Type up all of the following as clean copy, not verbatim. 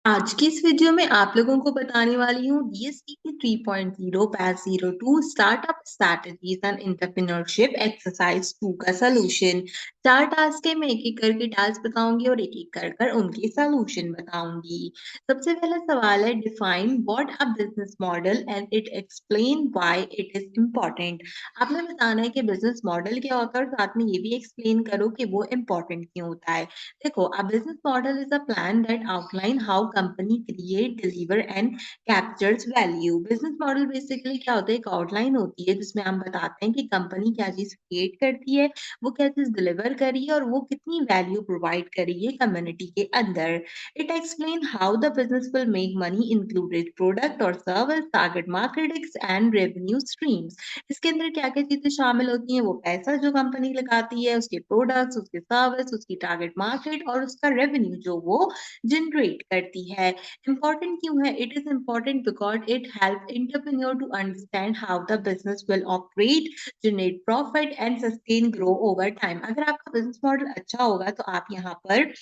आज की इस वीडियो में आप लोगों को बताने वाली हूँ DSTP 3.0 batch 02 startup strategies and entrepreneurship exercise 2 का सलूशन। 4 टास्क है, मैं एक-एक करके टास्क बताऊंगी और एक-एक कर कर उनके सलूशन बताऊंगी। सबसे पहला सवाल है, define what a business model and it explain why it is important. आपने बताना है कि बिजनेस मॉडल क्या होता है और साथ में ये भी एक्सप्लेन करो कि वो इम्पोर्टेंट क्यों होता है। देखो, a business model is a plan that outline how company create, deliver and captures value। Business model basically क्या होता है, एक आउटलाइन होती है जिसमें हम बताते हैं कि कंपनी क्या चीज क्रिएट करती है, वो क्या चीज डिलीवर करी है और वो कितनी वैल्यू प्रोवाइड करी है कम्युनिटी के अंदर। It explain how the business will make money included product और service, target marketings and revenue streams. इसके अंदर क्या-क्या चीज़ें शामिल होती हैं, वो पैसा जो कंपनी लगाती है, उसके प्रोडक्ट्स, उसके सर्विस, उसकी टारगेट मार्केट और उसका रेवेन्यू जो वो जनरेट करती है। इम्पोर्टेंट क्यों है? It is important because it help entrepreneur to understand how the business will operate, generate profit and sustain grow over time. अगर आपका बिज़नेस मॉडल अच्छा होगा तो आप यहाँ पर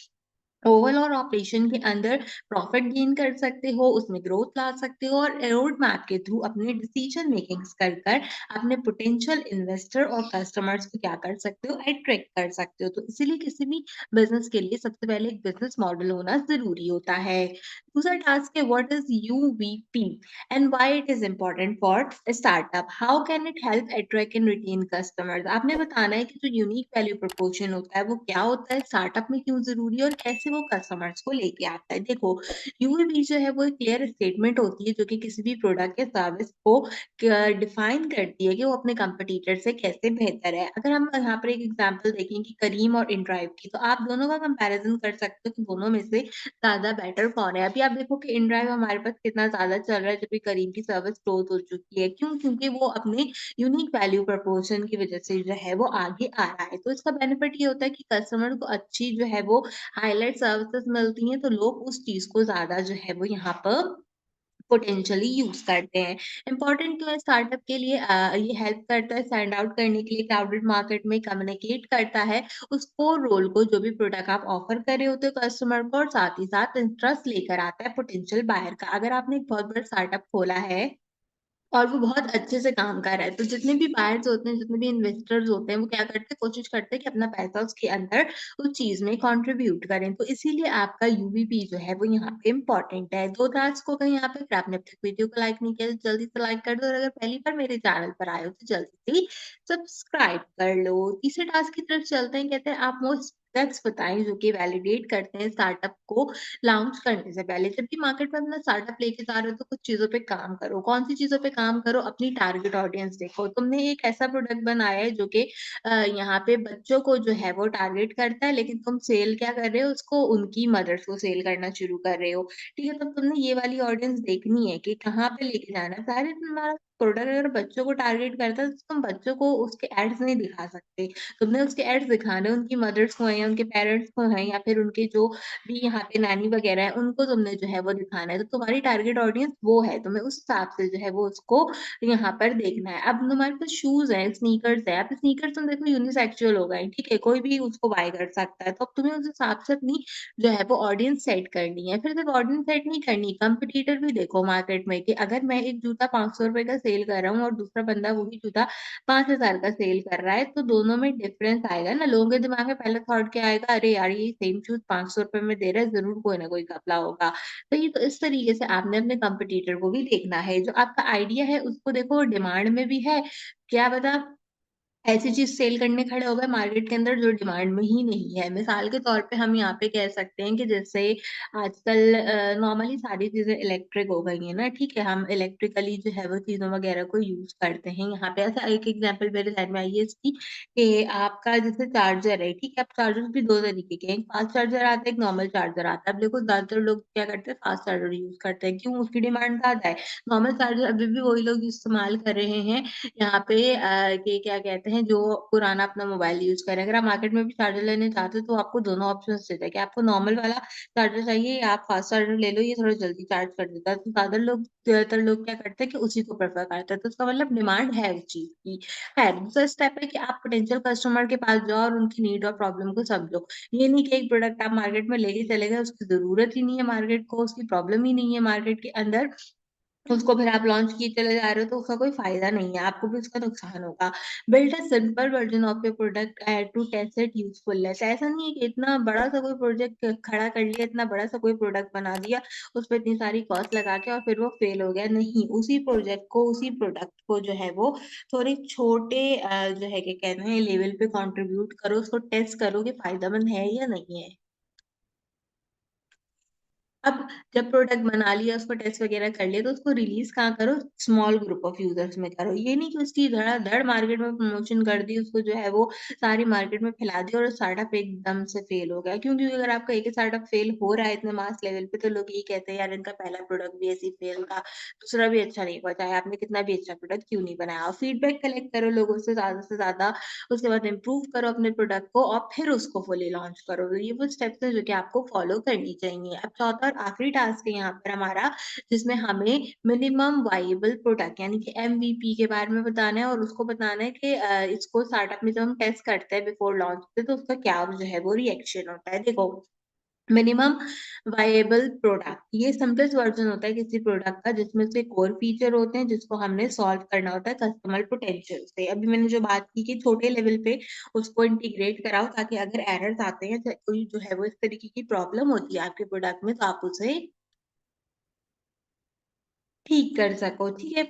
ओवरऑल ऑपरेशन के अंदर प्रॉफिट गेन कर सकते हो, उसमें ग्रोथ ला सकते हो और रोड मैप के थ्रू अपने डिसीजन मेकिंग्स कर कर अपने पोटेंशियल इन्वेस्टर और कस्टमर्स को क्या कर सकते हो, अट्रैक्ट कर सकते हो। तो इसीलिए किसी भी बिजनेस के लिए सबसे पहले एक बिजनेस मॉडल होना जरूरी होता है। दूसरा टास्क है, what is UVP and why it is important for startup, how can it help attract and retain customers. आपने बताना है कि जो यूनिक वैल्यू प्रोपोर्शन होता है वो क्या होता है, स्टार्टअप में क्यों जरूरी है और कैसे वो कस्टमर्स को लेके आता है। देखो, यूवीपी जो है वो एक क्लियर स्टेटमेंट होती है जो कि किसी भी प्रोडक्ट या सर्विस को डिफाइन करती है कि वो अपने कंपटीटर से कैसे बेहतर है। अगर हम यहाँ पर एक एग्जांपल देखें कि करीम और इनड्राइव की, तो आप दोनों का कंपैरिजन कर सकते हो कि दोनों में से ज़्यादा बेटर कौन है। अभी आप देखो कि इनड्राइव हमारे पास कितना ज़्यादा चल रहा है, जबकि करीम की सर्विस क्लोज़ हो चुकी है। क्यों? क्योंकि वो अपने यूनिक वैल्यू प्रपोर्शन की वज़ह से जो है वो आगे आ रहा है। तो इसका बेनिफिट ये होता है कि कस्टमर को अच्छी जो है वो हाइलाइट सर्विसेज़ मिलती हैं, तो लोग उस चीज़ को ज़्यादा जो है वो यहाँ पर पोटेंशियली यूज़ करते हैं। इम्पोर्टेंट क्यों है स्टार्टअप के लिए? ये हेल्प करता है स्टैंड आउट करने के लिए, क्राउडेड मार्केट में कम्युनिकेट करता है उस कोर रोल को जो भी प्रोडक्ट आप ऑफर कर रहे होते हो कस्टमर को, और साथ ही साथ इंटरेस्ट लेकर आता है पोटेंशियल बायर का। अगर आपने एक बहुत बड़ा स्टार्टअप खोला है और वो बहुत अच्छे से काम कर रहा है, तो जितने भी बायर्स होते हैं, जितने भी इन्वेस्टर्स होते हैं, वो क्या करते हैं, कोशिश करते हैं कि अपना पैसा उसके अंदर उस चीज़ में कंट्रीब्यूट करें। तो इसीलिए आपका यूवीपी जो है वो यहाँ पे इम्पोर्टेंट है। 2 टास्क हो गए यहाँ पे। अगर आपने अब तक वीडियो को लाइक नहीं किया तो जल्दी से लाइक कर दो और अगर पहली बार मेरे चैनल पर आए हो तो जल्दी से सब्सक्राइब कर लो। तीसरे टास्क की तरफ चलते हैं। कहते हैं, आप मोस्ट स्टेप्स बताएँ जो कि वैलिडेट करते हैं स्टार्टअप को लॉन्च करने से पहले। जब भी मार्केट में अपना स्टार्टअप लेके जा रहे हो तो कुछ चीज़ों पे काम करो। कौन-सी चीज़ों पे काम करो? अपनी टारगेट ऑडियंस देखो। तुमने एक ऐसा प्रोडक्ट बनाया है जो कि यहाँ पे बच्चों को जो है वो टारगेट करता है, लेकिन तुम सेल क्या कर रहे हो, उसको उनकी मदर्स को सेल करना शुरू कर रहे हो। ठीक है? तब तुमने ये वाली ऑडियंस देखनी है कि कहाँ पे लेके जाना है। ज़ाहिर है तुम्हारा प्रोडक्ट अगर बच्चों को टारगेट करता है तो तुम बच्चों को उसके एड्स नहीं दिखा सकते। तुमने उसके एड्स दिखाने उनकी मदर्स को हैं या उनके पेरेंट्स को हैं या फिर उनके जो भी यहाँ पे नैनी वगैरह है, उनको तुमने जो है वो दिखाना है। तो तुम्हारी टारगेट ऑडियंस वो है, तुम्हें उस हिसाब से जो है वो उसको यहाँ पर देखना है। अब तुम्हारे पास शूज़ हैं, स्नीकर्स हैं, अब स्नीकर्स तुम देखो यूनिसेक्सुअल हो गए, ठीक है? कोई भी उसको बाय कर सकता है। तो अब तुम्हें उस हिसाब से अपनी जो है वो ऑडियंस सेट करनी है। फिर सिर्फ ऑडियंस सेट नहीं करनी, कॉम्पिटिटर भी देखो मार्केट में कि अगर मैं एक जूता ₹500 का सेल कर रहा हूँ और दूसरा बंदा वही जूता 5,000 का सेल कर रहा है, तो दोनों में डिफरेंस आएगा ना। लोगों के दिमाग में पहला थॉट क्या आएगा, अरे यार ये सेम शूज़ ₹500 में दे रहा है, ज़रूर कोई ना कोई घपला होगा। तो ये तो इस तरीके से आपने अपने कॉम्पिटिटर को भी देखना है। जो आपका आइडिया है उसको देखो डिमांड में भी है, क्या पता ऐसी चीज़ सेल करने खड़े हो गए मार्केट के अंदर जो डिमांड में ही नहीं है। मिसाल के तौर पे हम यहाँ पे कह सकते हैं कि जैसे आजकल नॉर्मली सारी चीज़ें इलेक्ट्रिक हो गई हैं ना, ठीक है? हम इलेक्ट्रिकली जो है वो चीज़ों वगैरह को यूज़ करते हैं। यहाँ पे ऐसा एक एग्ज़ाम्पल मेरे ज़हन में आई है इसकी कि आपका जैसे चार्जर है, ठीक है? अब चार्जर्स भी 2 तरीके के हैं, एक फास्ट चार्जर आता है, एक नॉर्मल चार्जर आता है। अब देखो ज़्यादातर लोग क्या करते हैं, फास्ट चार्जर यूज़ करते हैं। क्यों? उसकी डिमांड ज़्यादा है। नॉर्मल चार्जर अभी भी वही लोग इस्तेमाल कर रहे हैं। यहाँ पे कि क्या कहते हैं जो पुराना अपना मोबाइल यूज़ कर रहे हैं। अगर आप मार्केट में भी चार्जर लेने जाते हो तो आपको दोनों ऑप्शंस देता है कि आपको नॉर्मल वाला चार्जर चाहिए या आप फास्ट चार्जर ले लो, ये थोड़ा जल्दी चार्ज कर देता है। तो ज़्यादातर लोग क्या करते हैं कि उसी को प्रेफ़र करते हैं। तो उसका मतलब डिमांड है उस चीज़ की। है, दूसरा स्टेप है कि आप पोटेंशियल कस्टमर के पास जाओ और उनकी नीड और प्रॉब्लम को समझो। ये नहीं कि एक प्रोडक्ट आप मार्केट में लेके चले गए, उसकी ज़रूरत ही नहीं है मार्केट को, उसकी प्रॉब्लम ही नहीं है मार्केट के अंदर, उसको फिर आप लॉन्च किए चले जा रहे हो तो उसका कोई फ़ायदा नहीं है, आपको भी उसका नुकसान होगा। Build a simple version of your product to test it usefulness. ऐसा नहीं है कि इतना बड़ा-सा कोई प्रोजेक्ट खड़ा कर लिया, इतना बड़ा-सा कोई प्रोडक्ट बना दिया, उस पे इतनी सारी कॉस्ट लगा के और फिर वो फ़ेल हो गया। नहीं, उसी प्रोजेक्ट को, उसी प्रोडक्ट को जो है वो थोड़े छोटे जो है क्या कहते हैं लेवल पे कंट्रीब्यूट करो, उसको टेस्ट करो कि फ़ायदेमंद है या नहीं है। अब जब प्रोडक्ट बना लिया, उसको टेस्ट वगैरह कर लिया, तो उसको रिलीज़ कहाँ करो? स्मॉल ग्रुप ऑफ यूज़र्स में करो। ये नहीं कि उसकी धड़ाधड़ मार्केट में प्रमोशन कर दी, उसको जो है वो सारी मार्केट में फैला दिया और स्टार्टअप एकदम से फेल हो गया। क्यों? क्योंकि अगर आपका एक ही स्टार्टअप फेल हो रहा है इतने मास लेवल पे, तो लोग यही कहते हैं, "यार, इनका पहला प्रोडक्ट भी ऐसे ही फेल था, दूसरा भी अच्छा नहीं हुआ, चाहे आपने कितना भी अच्छा प्रोडक्ट क्यों नहीं बनाया?" और फीडबैक कलेक्ट करो लोगों से ज़्यादा, उसके बाद इम्प्रूव करो अपने प्रोडक्ट को और फिर उसको फुली लॉन्च करो। तो ये वो स्टेप्स हैं जो कि आपको फॉलो करनी चाहिए। अब चौथा और आखिरी टास्क है यहाँ पर हमारा जिसमें हमें मिनिमम वाएबल प्रोडक्ट यानी कि एमवीपी के बारे में बताना है और उसको बताना है कि इसको स्टार्टअप में जब हम टेस्ट करते हैं बिफोर लॉन्च से तो उसका क्या जो है वो रिएक्शन होता है। देखो मिनिमम वाएबल प्रोडक्ट ये सिंपलेस्ट वर्ज़न होता है किसी प्रोडक्ट का जिसमें से कोर फीचर होते हैं जिसको हमने सॉल्व करना होता है कस्टमर पोटेंशियल से। अभी मैंने जो बात की कि छोटे लेवल पे उसको इंटीग्रेट कराओ ताकि अगर एरर्स आते हैं, चाहे कोई जो है वो इस तरीके की प्रॉब्लम होती है आपके प्रोडक्ट में तो आप उसे ठीक कर सको, ठीक है?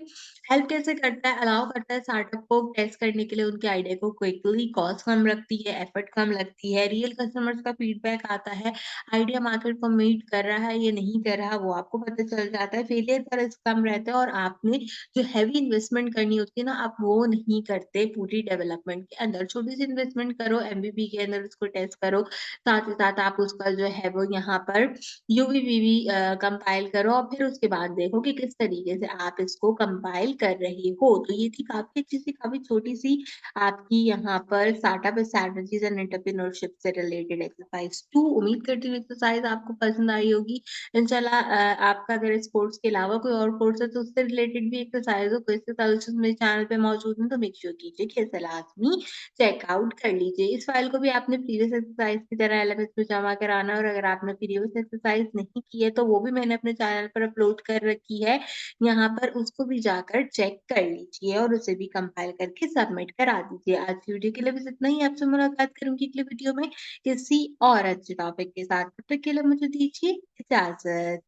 हेल्प कैसे करता है? अलाउ करता है स्टार्टअप को टेस्ट करने के लिए उनके आइडिया को क्विकली, कॉस्ट कम लगती है, एफर्ट कम लगती है, रियल कस्टमर्स का फीडबैक आता है, आइडिया मार्केट को मीट कर रहा है या नहीं कर रहा, वो आपको पता चल जाता है, फेलियर का रिस्क कम रहता है और आपने जो हेवी इन्वेस्टमेंट करनी होती है ना, आप वो नहीं करते पूरी डेवलपमेंट के अंदर। छोटी-सी इन्वेस्टमेंट करो, एमवीपी के अंदर उसको टेस्ट करो, साथ ही साथ आप उसका जो है वो यहाँ पर यूवीवीवी कंपाइल करो और फिर उसके बाद देखो कि किस तरीके से आप इसको कंपाइल कर रहे हो। तो ये थी काफ़ी अच्छी-सी, काफ़ी छोटी-सी आपकी यहाँ पर स्टार्टअप स्ट्रैटेजीज़ एंड एंटरप्रेन्योरशिप से रिलेटेड एक्सरसाइज़ 2 उम्मीद करती हूँ एक्सरसाइज़ आपको पसंद आई होगी। इंशाल्लाह आपका अगर स्पोर्ट्स के अलावा कोई और कोर्स है तो उससे रिलेटेड भी एक्सरसाइज़ हो, क्विज़ के सॉल्यूशंस मेरे चैनल पे मौजूद हैं तो मेक श्योर कीजिए कि इसे लाज़मी चेकआउट कर लीजिए। इस फाइल को भी आपने प्रीवियस एक्सरसाइज की तरह एलएमएस में जमा कराना है और अगर आपने प्रीवियस एक्सरसाइज नहीं की है, तो वो भी मैंने अपने चैनल पर अपलोड कर रखी है। यहाँ पर उसको भी जाकर चेक कर लीजिए और उसे भी कंपाइल करके सबमिट करा दीजिए। आज की वीडियो के लिए बस इतना ही। आपसे मुलाकात करूँगी अगली वीडियो में किसी और अच्छे टॉपिक के साथ। तब तक के लिए मुझे दीजिए इजाज़त।